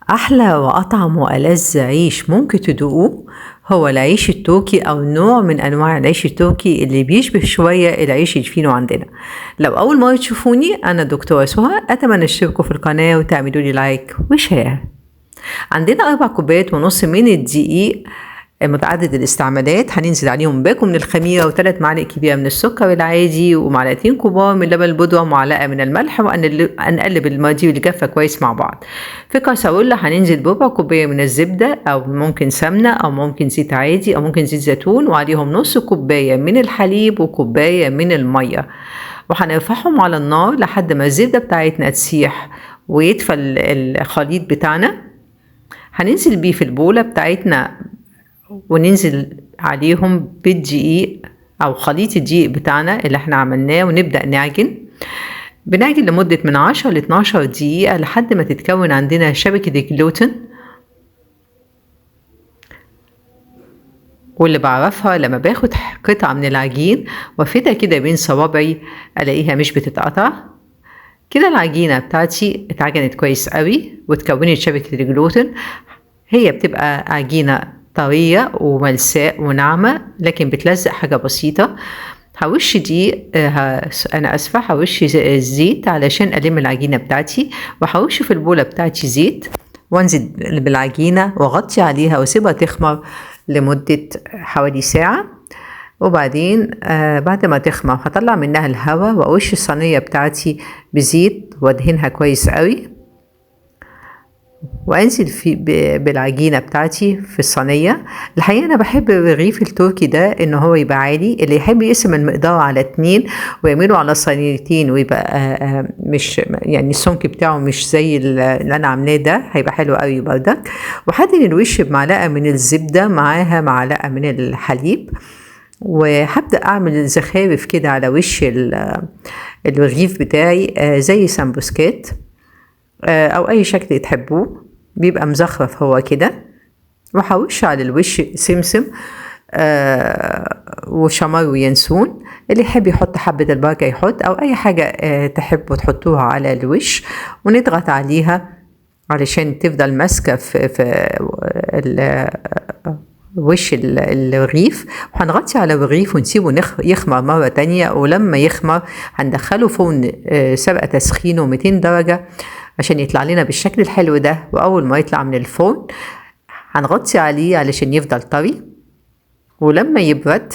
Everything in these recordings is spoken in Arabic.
أحلى وأطعم وألذ عيش ممكن تدوقوه هو العيش التركي أو نوع من أنواع العيش التركي اللي بيشبه شوية العيش الفينو عندنا. لو أول مرة تشوفوني أنا دكتورة سهى، أتمنى تشتركوا في القناة وتعملوا لي لايك وشير. عندنا 4 كوبايات ونص من الدقيق متعدد الاستعمالات، هننزل عليهم باكو من الخميرة و3 معالق كبيرة من السكر العادي ومعلقتين كبار من لبن البودرة ومعلقة من الملح، وهنقلب المقادير اللي جافة كويس مع بعض. في كاسرولة هننزل بربع كوباية من الزبدة أو ممكن سمنة أو ممكن زيت عادي أو ممكن زيت زيتون، وعليهم نص كوباية من الحليب وكوباية من المية، وهنرفعهم على النار لحد ما الزبدة بتاعتنا تسيح ويدفى الخليط بتاعنا. هننزل بيه في البولة بتاعتنا وننزل عليهم بالدقيق أو خليط الدقيق بتاعنا اللي احنا عملناه، ونبدأ بنعجن لمدة من 10 ل 12 دقيقة لحد ما تتكون عندنا شبكة الجلوتين، واللي بعرفها لما باخد قطعة من العجين وافتها كده بين صوابعي ألاقيها مش بتتقطع. كده العجينة بتاعتي اتعجنت كويس قوي وتكونت شبكة الجلوتين. هي بتبقى عجينة طرية وملساء وناعمة لكن بتلزق حاجة بسيطة. هوش دي أنا أسفة، هوش الزيت علشان ألم العجينة بتاعتي، وهوش في البولة بتاعتي زيت وانزل بالعجينة واغطي عليها واسيبها تخمر لمدة حوالي ساعة. وبعدين بعد ما تخمر هطلع منها الهواء واوش الصينية بتاعتي بزيت وادهنها كويس قوي، وانزل بالعجينه بتاعتي في الصينيه. الحقيقه انا بحب الرغيف التركي ده ان هو يبقى عالي، اللي يحب يقسم المقدار على 2 ويعمله على صينيتين ويبقى مش يعني السمك بتاعه مش زي اللي انا عاملاه ده، هيبقى حلو قوي بردك. وهدهن الوش بمعلقه من الزبده معاها معلقه من الحليب، وهبدأ أعمل زخارف كده على وش الرغيف بتاعي زي سمبوسكات أو أي شكل تحبوه، بيبقى مزخرف هو كده. وحوش على الوش سمسم وشمر وينسون، اللي يحب يحط حبة البركة يحط، أو أي حاجة تحبوا تحطوها على الوش، ونضغط عليها علشان تفضل ماسكة في وش الرغيف. وهنغطي على الرغيف ونسيبه يخمر مرة تانية، ولما يخمر هندخله فرن سبق تسخينه 200 درجة عشان يطلع لنا بالشكل الحلو ده. وأول ما يطلع من الفرن هنغطي عليه علشان يفضل طري، ولما يبرد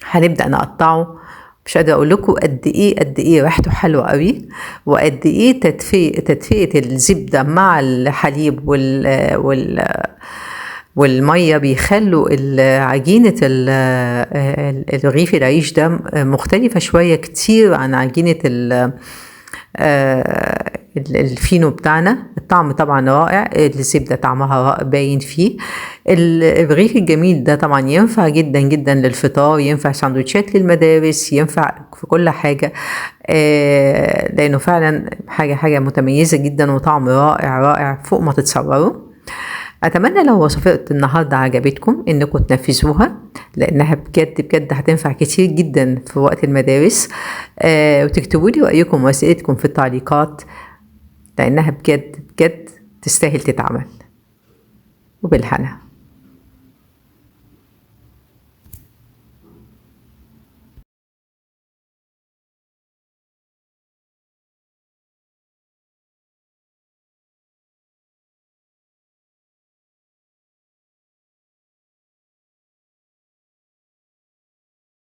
هنبدأ نقطعه. مش قادرة أقول لكم قد إيه ريحته حلوة قوي، وقد إيه تدفئة الزبدة مع الحليب والمية بيخلوا عجينة الرغيف العيش ده مختلفة شوية كتير عن عجينة الفينو بتاعنا. الطعم طبعا رائع، الزبدة طعمها باين فيه. الرغيف الجميل ده طبعا ينفع جدا جدا للفطار، ينفع ساندوتشات للمدارس، ينفع في كل حاجة، لأنه فعلا حاجة متميزة جدا وطعم رائع فوق ما تتصوروا. أتمنى لو وصفات النهاردة عجبتكم إنكم تنفذوها، لأنها بجد هتنفع كتير جدا في وقت المدارس. وتكتبوا لي رأيكم وأسئلتكم في التعليقات، لأنها بجد تستاهل تتعمل. وبالهنا.